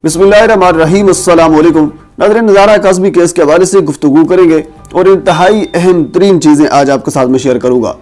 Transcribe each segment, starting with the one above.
बिस्मिल्लाहिर्रहमानिर्रहीम। अस्सलाम वालेकुम नाज़रीन, ज़ारा काज़मी केस के हवाले से गुफ्तगू करेंगे और इंतहाई अहम तरीन चीज़ें आज आपके साथ में शेयर करूंगा।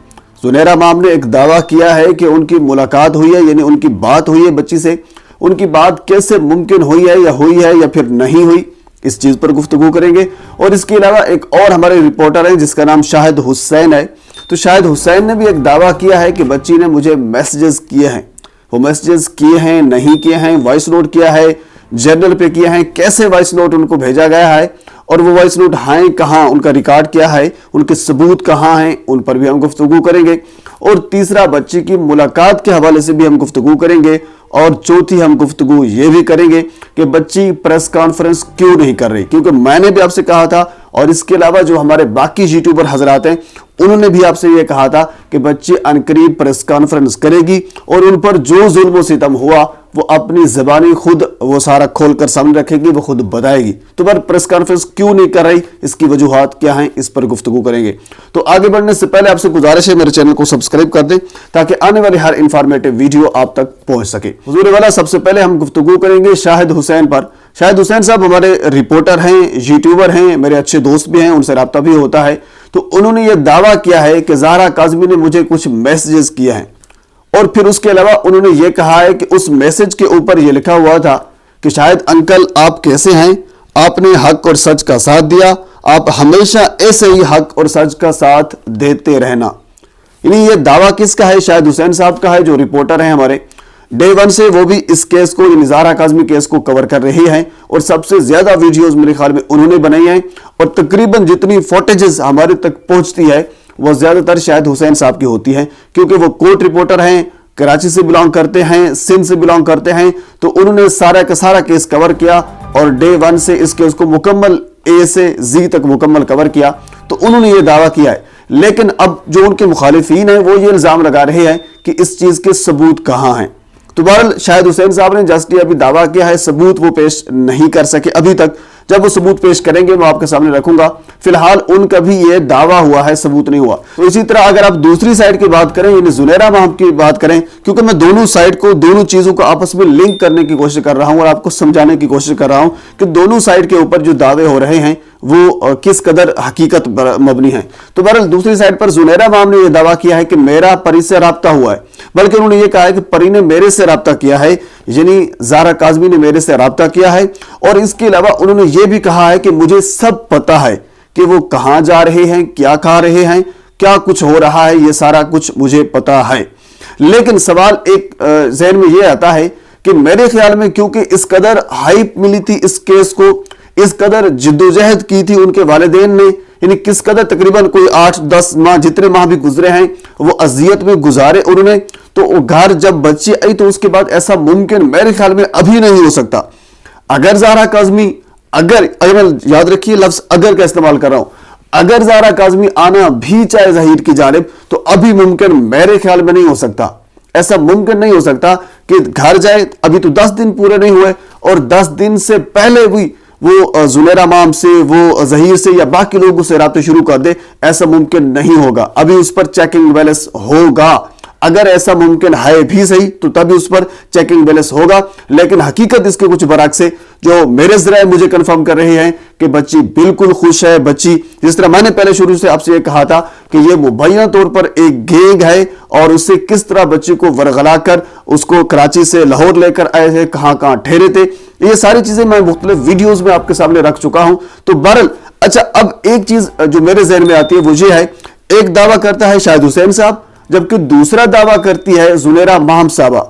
ज़ुनैरा माम ने एक दावा किया है कि उनकी मुलाकात हुई है, यानी उनकी बात हुई है बच्ची से। उनकी बात कैसे मुमकिन हुई है या फिर नहीं हुई, इस चीज़ पर गुफ्तगू करेंगे। और इसके अलावा एक और हमारे रिपोर्टर हैं जिसका नाम शाहिद हुसैन है। तो शाहिद हुसैन ने भी एक दावा किया है कि बच्ची ने मुझे मैसेजेस किए हैं। वो मैसेजेस किए हैं, नहीं किए हैं, वॉइस नोट किया है, जर्नल पे किया है, कैसे वॉइस नोट उनको भेजा गया है और वो वॉइस नोट हैं कहाँ, उनका रिकॉर्ड क्या है, उनके सबूत कहाँ हैं, उन पर भी हम गुफ्तगू करेंगे। और तीसरा, बच्ची की मुलाकात के हवाले से भी हम गुफ्तगू करेंगे। और चौथी, हम गुफ्तगू ये भी करेंगे कि बच्ची प्रेस कॉन्फ्रेंस क्यों नहीं कर रही, क्योंकि मैंने भी आपसे कहा था और इसके अलावा जो हमारे बाकी यूट्यूबर हजरात हैं उन्होंने भी आपसे ये कहा था कि बच्ची अनकरीब प्रेस कॉन्फ्रेंस करेगी और उन पर जो जुल्म सितम हुआ वो अपनी ज़बानी खुद वो सारा खोलकर सामने रखेगी, वो खुद बताएगी। तो पर प्रेस कॉन्फ्रेंस क्यों नहीं कर रही, इसकी वजूहात क्या हैं, इस पर गुफ्तगू करेंगे। तो आगे बढ़ने से पहले आपसे गुजारिश है मेरे चैनल को सब्सक्राइब कर दें ताकि आने वाली हर इंफॉर्मेटिव वीडियो आप तक पहुंच सके। हुजूर वाला, सबसे पहले हम गुफ्तगू करेंगे शाहिद हुसैन पर। शाहिद हुसैन साहब हमारे रिपोर्टर हैं, यूट्यूबर हैं, मेरे अच्छे दोस्त भी हैं, उनसे रब्ता भी होता है। तो उन्होंने ये दावा किया है कि ज़ारा काज़मी ने मुझे कुछ मैसेजेस किए हैं और फिर उसके अलावा उन्होंने ये कहा है कि उस मैसेज के ऊपर ये लिखा हुआ था कि शायद अंकल आप कैसे हैं, आपने हक और सच का साथ दिया, आप हमेशा ऐसे ही हक और सच का साथ देते रहना। यानी ये दावा किसका है? शाहिद हुसैन साहब का है, जो रिपोर्टर हैं हमारे। डे वन से वो भी इस केस को, यानी ज़ारा काज़मी केस को कवर कर रही हैं और सबसे ज्यादा वीडियोस मेरे ख्याल में उन्होंने बनाई हैं और तकरीबन जितनी फुटेजेस हमारे तक पहुंचती है वो ज्यादातर शाहिद हुसैन साहब की होती है, क्योंकि वो कोर्ट रिपोर्टर हैं, कराची से बिलोंग करते हैं, सिंध से बिलोंग करते हैं। तो उन्होंने सारा का सारा केस कवर किया और डे वन से इस केस को मुकम्मल ए से जी तक मुकम्मल कवर किया। तो उन्होंने ये दावा किया है, लेकिन अब जो उनके मुखालिफीन हैं वो ये इल्जाम लगा रहे हैं कि इस चीज के सबूत कहाँ हैं। तो बहरहाल शाहिद हुसैन साहब ने जस्ट अभी दावा किया है, सबूत वो पेश नहीं कर सके अभी तक। जब वो सबूत पेश करेंगे मैं आपके सामने रखूंगा। फिलहाल उनका भी ये दावा हुआ है, सबूत नहीं हुआ। तो इसी तरह अगर आप दूसरी साइड की बात करें, यानी ज़ुनैरा माम की बात करें, क्योंकि मैं दोनों साइड को, दोनों चीजों को आपस में लिंक करने की कोशिश कर रहा हूं और आपको समझाने की कोशिश कर रहा हूं कि दोनों साइड के ऊपर जो दावे हो रहे हैं वो किस कदर हकीकत मबनी है। तो बहरहाल दूसरी साइड पर ज़ुनैरा माम ने यह दावा किया है कि मेरा परी से राब्ता हुआ है, बल्कि उन्होंने ये कहा है कि परी ने मेरे से राब्ता किया है, यानी ज़ारा काज़मी ने मेरे से राब्ता किया है। और इसके अलावा उन्होंने ये भी कहा है कि मुझे सब पता है कि वो कहां जा रहे हैं, क्या खा रहे हैं, क्या कुछ हो रहा है, ये सारा कुछ मुझे पता है। लेकिन सवाल एक ज़हन में ये आता है कि मेरे ख्याल में क्योंकि इस कदर हाइप मिली थी इस केस को, इस कदर जिद्दोजहद की थी उनके वालिदैन ने, यानी किस कदर तकरीबन कोई 8-10 माह, जितने माह भी गुजरे हैं वो अजियत में गुजारे उन्होंने। तो घर जब बच्ची आई तो उसके बाद ऐसा मुमकिन मेरे ख्याल में अभी नहीं हो सकता। अगर ज़ारा काज़मी, अगर याद रखिए लफ्ज अगर का इस्तेमाल कर रहा हूं, अगर ज़ारा काज़मी आना भी चाहे ज़हीर की जानिब, तो अभी मुमकिन मेरे ख्याल में नहीं हो सकता। ऐसा मुमकिन नहीं हो सकता कि घर जाए, अभी तो 10 दिन पूरे नहीं हुए और 10 दिन से पहले भी वो ज़ुनैरा माम से, वो ज़हीर से या बाकी लोगों से राब्ते शुरू कर दे। ऐसा मुमकिन नहीं होगा, अभी उस पर चेकिंग बैलेंस होगा। अगर ऐसा मुमकिन है भी सही तो तभी उस पर चेकिंग बैलेंस होगा। लेकिन हकीकत इसके कुछ बरअक्स है, जो मेरे ज़राए मुझे कंफर्म कर रहे हैं कि बच्ची बिल्कुल खुश है। बच्ची, जिस तरह मैंने पहले शुरू से आपसे ये कहा था कि ये मुबैना तौर पर एक गैंग है और उससे किस तरह बच्ची को वरगला कर उसको कराची से लाहौर लेकर आए थे, कहां कहां ठहरे थे, ये सारी चीजें मैं मुख्तलिफ वीडियोज में आपके सामने रख चुका हूं। तो बहरहाल अच्छा, अब एक चीज जो मेरे ज़हन में आती है वो ये है, एक दावा करता है शाहिद हुसैन साहब, जबकि दूसरा दावा करती है ज़ुनैरा माम साहबा।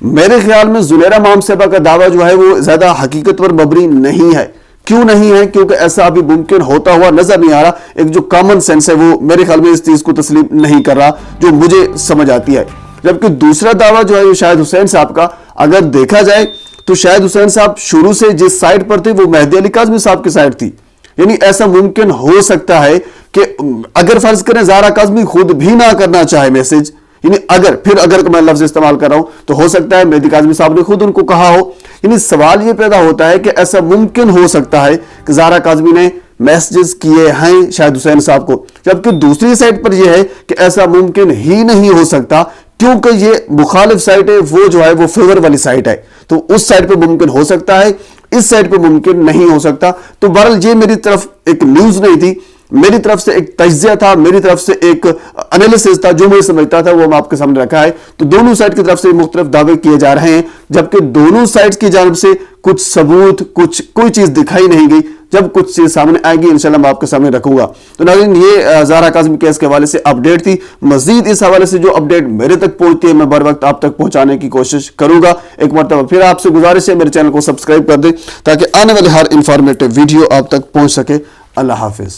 मेरे ख्याल में ज़ुनैरा माम साहबा का दावा जो है वो ज्यादा हकीकत पर मबनी नहीं है। क्यों नहीं है? क्योंकि ऐसा अभी मुमकिन होता हुआ नजर नहीं आ रहा। एक जो कॉमन सेंस है वो मेरे ख्याल में इस चीज को तस्लीम नहीं कर रहा, जो मुझे समझ आती है। जबकि दूसरा दावा जो है शाहिद हुसैन साहब का, अगर देखा जाए तो शाहिद हुसैन साहब शुरू से जिस साइड पर थे वो मेहदी अली काज़मी साहब की साइड थी। यानी ऐसा मुमकिन हो सकता है कि अगर फर्ज करें ज़ारा काज़मी खुद भी ना करना चाहे मैसेज, यानी अगर मैं लफ्ज इस्तेमाल कर रहा हूं तो हो सकता है मेहदी काज़मी साहब ने खुद उनको कहा हो। यानी सवाल ये पैदा होता है कि ऐसा मुमकिन हो सकता है कि ज़ारा काज़मी ने मैसेजेस किए हैं शाहिद हुसैन साहब को, जबकि दूसरी साइड पर यह है कि ऐसा मुमकिन ही नहीं हो सकता क्योंकि ये मुखालिफ साइट है, वो जो है वो फेवर वाली साइट है, तो उस साइड पे मुमकिन हो सकता है। इस साइड पे मुमकिन नहीं हो सकता। तो बहरहाल ये मेरी तरफ एक न्यूज नहीं थी, मेरी तरफ से एक तज्जिया था, मेरी तरफ से एक एनालिसिस था, जो मैं समझता था वो मैं आपके सामने रखा है। तो दोनों साइड की तरफ से मुख्तलिफ दावे किए जा रहे हैं, जबकि दोनों साइड की जानब से कुछ सबूत, कोई चीज दिखाई नहीं गई। जब कुछ चीज सामने आएगी इंशाल्लाह मैं आपके सामने रखूंगा। तो नाज़रीन, ये ज़हरा काज़मी केस के हवाले से अपडेट थी। मजीद इस हवाले से जो अपडेट मेरे तक पहुंचती है मैं बर वक्त आप तक पहुंचाने की कोशिश करूंगा। एक मरतबा फिर आपसे गुजारिश है मेरे चैनल को सब्सक्राइब कर दें ताकि आने वाले हर इंफॉर्मेटिव वीडियो आप तक पहुंच सके। अल्लाह हाफिज।